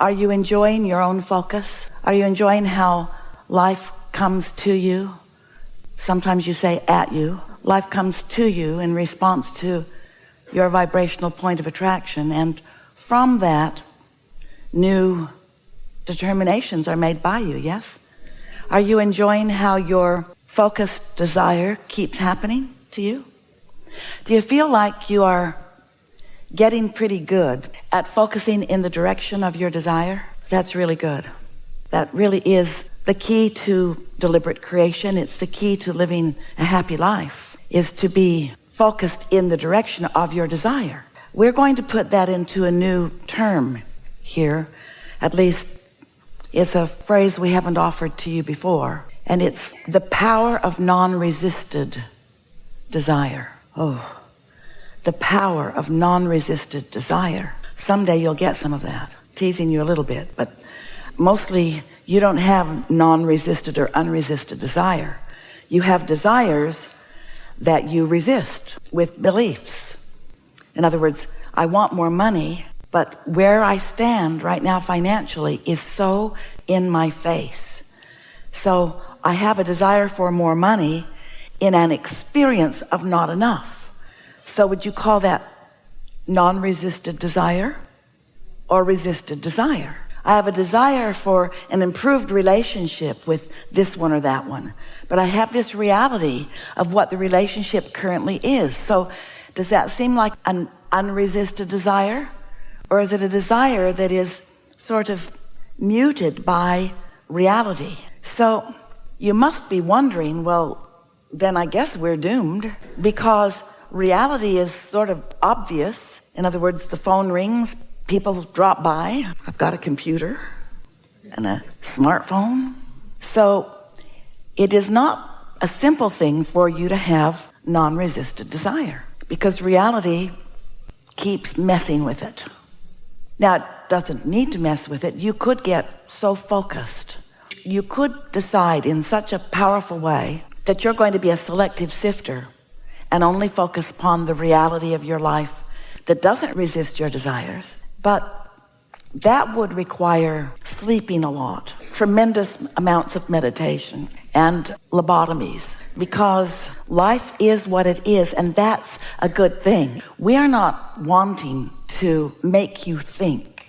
Are you enjoying your own focus? Are you enjoying how life comes to you? Sometimes you say at you. Life comes to you in response to your vibrational point of attraction, and from that, new determinations are made by you, yes? Are you enjoying how your focused desire keeps happening to you? Do you feel like you are getting pretty good at focusing in the direction of your desire? That's really good. That really is the key to deliberate creation. It's the key to living a happy life, is to be focused in the direction of your desire. We're going to put that into a new term here. At least it's a phrase we haven't offered to you before, and it's the power of non-resisted desire. Oh, the power of non-resisted desire. Someday you'll get some of that. Teasing you a little bit, but mostly you don't have non-resisted or unresisted desire. You have desires that you resist with beliefs. In other words, I want more money, but where I stand right now financially is so in my face. So I have a desire for more money in an experience of not enough. So would you call that non-resisted desire or resisted desire? I have a desire for an improved relationship with this one or that one, but I have this reality of what the relationship currently is. So does that seem like an unresisted desire? Or is it a desire that is sort of muted by reality? So you must be wondering, well, then I guess we're doomed, because reality is sort of obvious. In other words, the phone rings, people drop by. I've got a computer and a smartphone. So it is not a simple thing for you to have non-resisted desire, because reality keeps messing with it. Now, it doesn't need to mess with it. You could get so focused. You could decide in such a powerful way that you're going to be a selective sifter and only focus upon the reality of your life that doesn't resist your desires. But that would require sleeping a lot, tremendous amounts of meditation, and lobotomies, because life is what it is, and that's a good thing. We are not wanting to make you think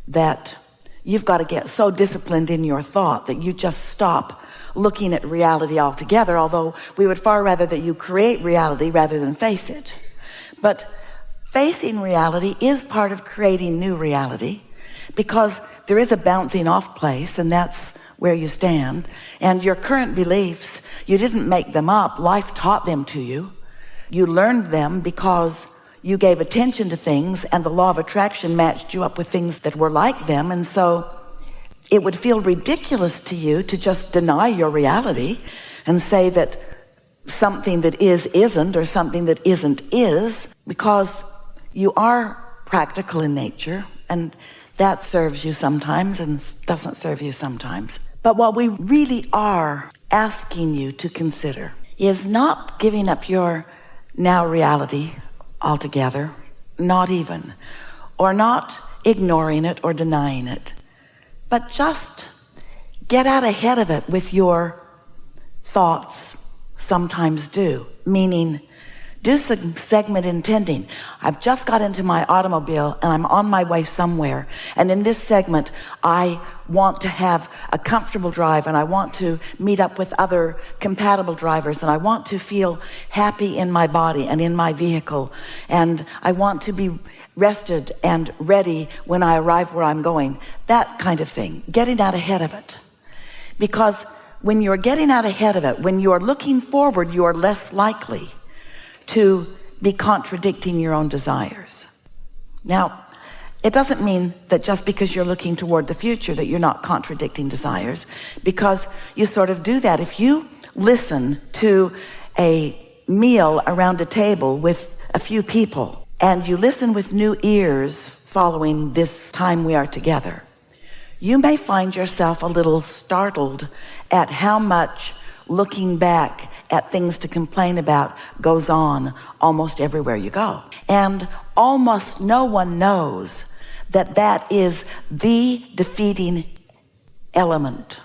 that you've got to get so disciplined in your thought that you just stop looking at reality altogether, although we would far rather that you create reality rather than face it. But facing reality is part of creating new reality, because there is a bouncing off place, and that's where you stand. And your current beliefs, you didn't make them up. Life taught them to you. You learned them because you gave attention to things, and the law of attraction matched you up with things that were like them. And so it would feel ridiculous to you to just deny your reality and say that something that is isn't, or something that isn't is, because you are practical in nature, and that serves you sometimes and doesn't serve you sometimes. But what we really are asking you to consider is not giving up your now reality altogether, not even, or not ignoring it or denying it, but just get out ahead of it with your thoughts. Sometimes do, meaning do some segment intending. I've just got into my automobile and I'm on my way somewhere, and in this segment I want to have a comfortable drive, and I want to meet up with other compatible drivers, and I want to feel happy in my body and in my vehicle, and I want to be rested and ready when I arrive where I'm going. That kind of thing, getting out ahead of it. Because when you're getting out ahead of it, when you're looking forward, you're less likely to be contradicting your own desires. Now, it doesn't mean that just because you're looking toward the future that you're not contradicting desires, because you sort of do that. If you listen to a meal around a table with a few people, and you listen with new ears following this time we are together, you may find yourself a little startled at how much looking back at things to complain about goes on almost everywhere you go. And almost no one knows that is the defeating element.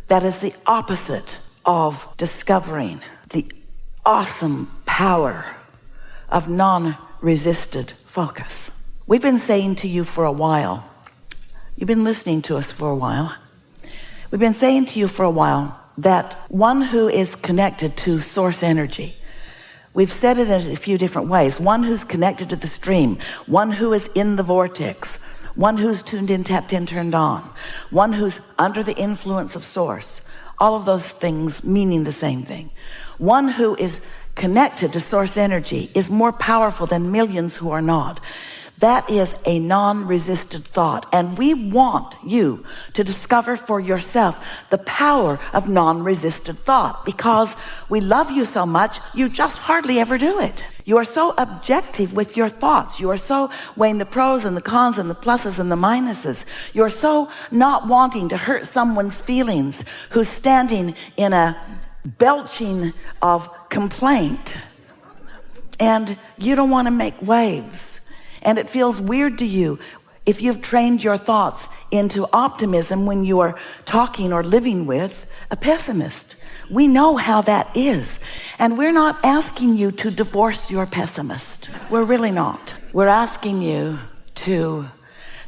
That is the opposite of discovering the awesome power of non-resisted focus. We've been saying to you for a while, you've been listening to us for a while, we've been saying to you for a while that one who is connected to source energy, we've said it in a few different ways, one who's connected to the stream, one who is in the vortex, one who's tuned in, tapped in, turned on, one who's under the influence of source, all of those things meaning the same thing. One who is connected to source energy is more powerful than millions who are not. That is a non-resisted thought, and we want you to discover for yourself the power of non-resisted thought, because we love you so much, you just hardly ever do it. You are so objective with your thoughts. You are so weighing the pros and the cons and the pluses and the minuses. You're so not wanting to hurt someone's feelings who's standing in a belching of complaint, and you don't want to make waves. And it feels weird to you if you've trained your thoughts into optimism when you are talking or living with a pessimist. We know how that is. And we're not asking you to divorce your pessimist. We're really not. We're asking you to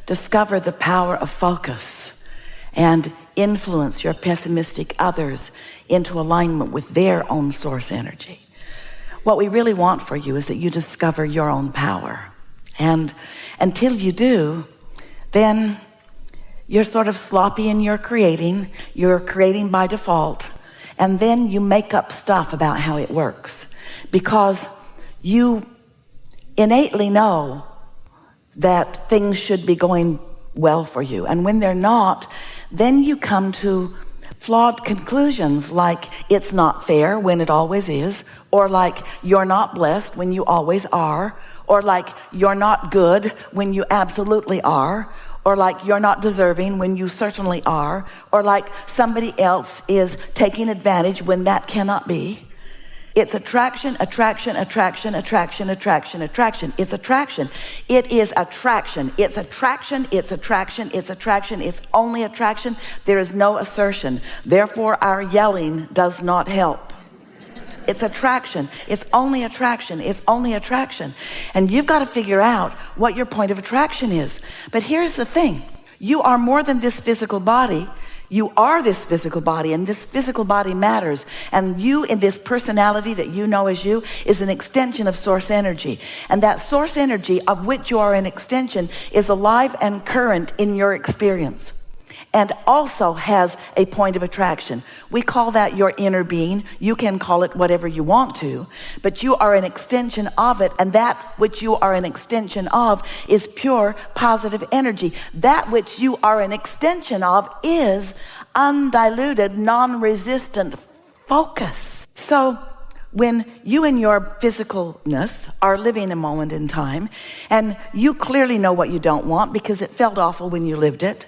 discover the power of focus and influence your pessimistic others into alignment with their own source energy. What we really want for you is that you discover your own power. And until you do, then you're sort of sloppy in your creating. You're creating by default. And then you make up stuff about how it works, because you innately know that things should be going well for you. And when they're not, then you come to flawed conclusions like it's not fair when it always is, or like you're not blessed when you always are, or like you're not good when you absolutely are, or like you're not deserving when you certainly are, or like somebody else is taking advantage when that cannot be. It's attraction, attraction, attraction, attraction, attraction, attraction. It's attraction. It is attraction. It's attraction. It's attraction. It's attraction. It's only attraction. There is no assertion. Therefore, our yelling does not help. It's attraction. It's only attraction. It's only attraction. And you've got to figure out what your point of attraction is. But here's the thing. You are more than this physical body. You are this physical body, and this physical body matters. And you, in this personality that you know as you, is an extension of source energy. And that source energy of which you are an extension is alive and current in your experience, and also has a point of attraction. We call that your inner being. You can call it whatever you want to, but you are an extension of it, and that which you are an extension of is pure positive energy. That which you are an extension of is undiluted, non-resistant focus. So when you in your physicalness are living a moment in time, and you clearly know what you don't want because it felt awful when you lived it,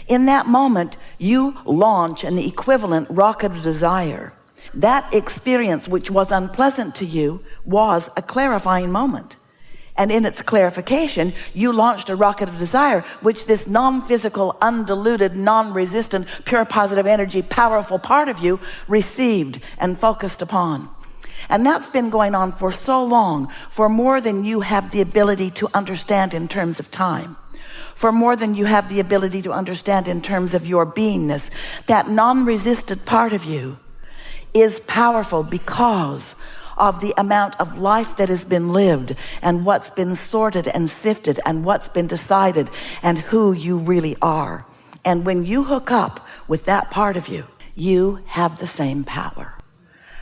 in that moment, you launch an equivalent rocket of desire. That experience, which was unpleasant to you, was a clarifying moment. And in its clarification, you launched a rocket of desire, which this non-physical, undiluted, non-resistant, pure positive energy, powerful part of you received and focused upon. And that's been going on for so long, for more than you have the ability to understand in terms of time. For more than you have the ability to understand in terms of your beingness. That non-resistant part of you is powerful because of the amount of life that has been lived, and what's been sorted and sifted, and what's been decided, and who you really are. And when you hook up with that part of you, you have the same power.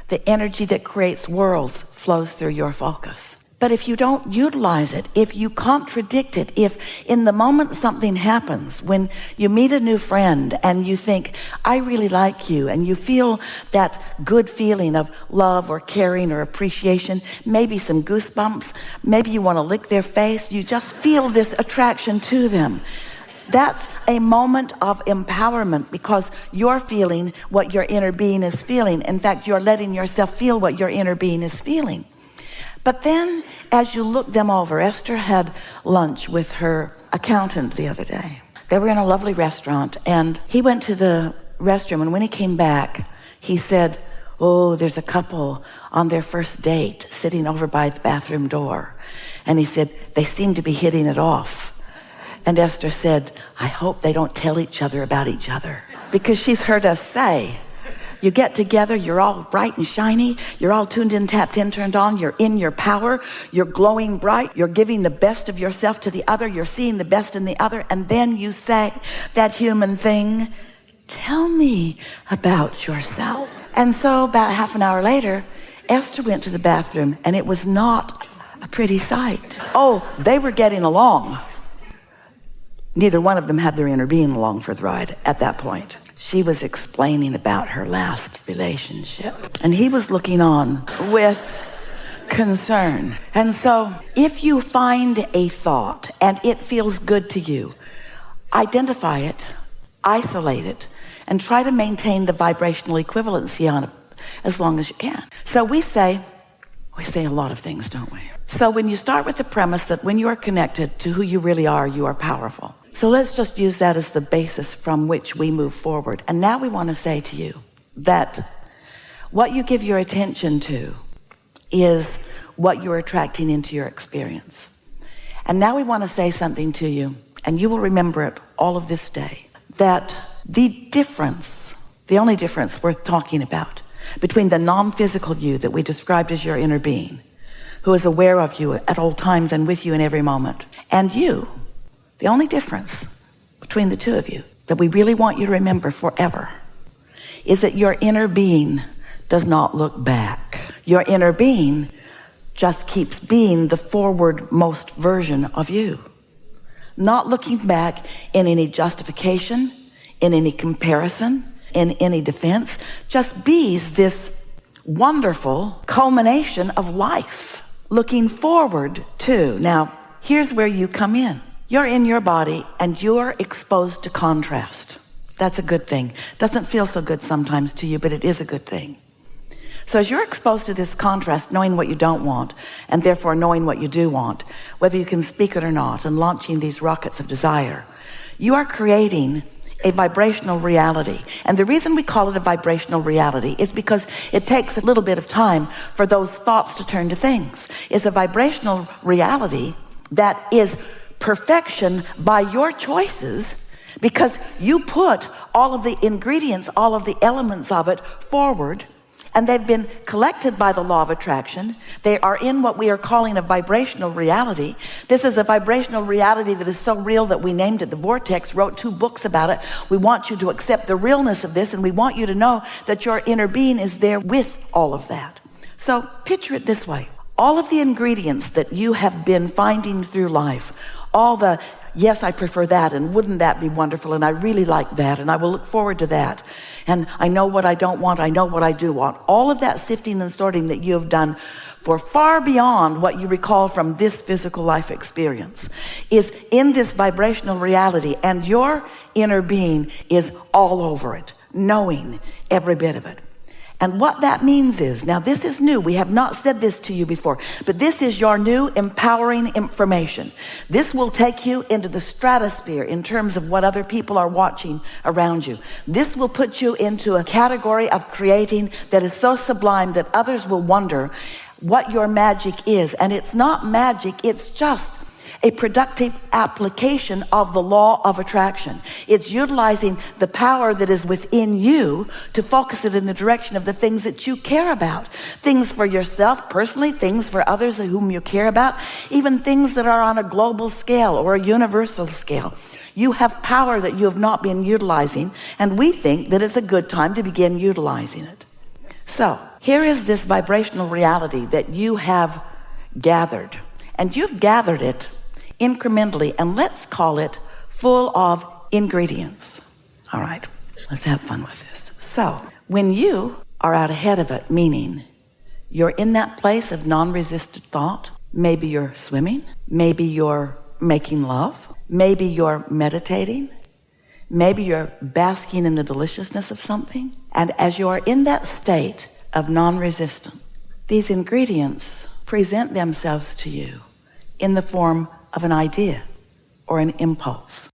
The energy that creates worlds flows through your focus. But if you don't utilize it, if you contradict it, if in the moment something happens, when you meet a new friend and you think, I really like you, and you feel that good feeling of love or caring or appreciation, maybe some goosebumps, maybe you want to lick their face, you just feel this attraction to them. That's a moment of empowerment, because you're feeling what your inner being is feeling. In fact, you're letting yourself feel what your inner being is feeling. But then, as you look them over, Esther had lunch with her accountant the other day. They were in a lovely restaurant, and he went to the restroom, and when he came back, he said, oh, there's a couple on their first date sitting over by the bathroom door. And he said, they seem to be hitting it off. And Esther said, I hope they don't tell each other about each other. Because she's heard us say, you get together, you're all bright and shiny, you're all tuned in, tapped in, turned on, you're in your power, you're glowing bright, you're giving the best of yourself to the other, you're seeing the best in the other, and then you say that human thing, tell me about yourself. And so about half an hour later, Esther went to the bathroom, and it was not a pretty sight. Oh, they were getting along. Neither one of them had their inner being along for the ride at that point. She was explaining about her last relationship, and he was looking on with concern. And so if you find a thought and it feels good to you, identify it, isolate it, and try to maintain the vibrational equivalency on it as long as you can. So we say a lot of things, don't we? So when you start with the premise that when you are connected to who you really are, you are powerful. So let's just use that as the basis from which we move forward. And now we want to say to you that what you give your attention to is what you're attracting into your experience. And now we want to say something to you, and you will remember it all of this day, that the difference, the only difference worth talking about between the non-physical you that we described as your inner being, who is aware of you at all times and with you in every moment, and you, the only difference between the two of you that we really want you to remember forever is that your inner being does not look back. Your inner being just keeps being the forward-most version of you, not looking back in any justification, in any comparison, in any defense, just bees this wonderful culmination of life, looking forward to. Now, here's where you come in. You're in your body and you're exposed to contrast. That's a good thing. Doesn't feel so good sometimes to you, but it is a good thing. So as you're exposed to this contrast, knowing what you don't want, and therefore knowing what you do want, whether you can speak it or not, and launching these rockets of desire, you are creating a vibrational reality. And the reason we call it a vibrational reality is because it takes a little bit of time for those thoughts to turn to things. It's a vibrational reality that is perfection by your choices, because you put all of the ingredients, all of the elements of it forward, and they've been collected by the law of attraction. They are in what we are calling a vibrational reality. This is a vibrational reality that is so real that we named it the Vortex, wrote 2 books about it. We want you to accept the realness of this, and we want you to know that your inner being is there with all of that. So picture it this way. All of the ingredients that you have been finding through life, all the, yes, I prefer that, and wouldn't that be wonderful, and I really like that, and I will look forward to that, and I know what I don't want, I know what I do want. All of that sifting and sorting that you have done for far beyond what you recall from this physical life experience is in this vibrational reality, and your inner being is all over it, knowing every bit of it. And what that means is, now this is new, we have not said this to you before, but this is your new empowering information. This will take you into the stratosphere in terms of what other people are watching around you. This will put you into a category of creating that is so sublime that others will wonder what your magic is. And it's not magic, it's just a productive application of the law of attraction. It's utilizing the power that is within you to focus it in the direction of the things that you care about. Things for yourself personally, things for others whom you care about, even things that are on a global scale or a universal scale. You have power that you have not been utilizing, and we think that it's a good time to begin utilizing it. So here is this vibrational reality that you have gathered, and you've gathered it incrementally, and let's call it full of ingredients. All right, let's have fun with this. So when you are out ahead of it, meaning you're in that place of non-resisted thought, maybe you're swimming, maybe you're making love, maybe you're meditating, maybe you're basking in the deliciousness of something, and as you are in that state of non-resistance, these ingredients present themselves to you in the form of an idea or an impulse.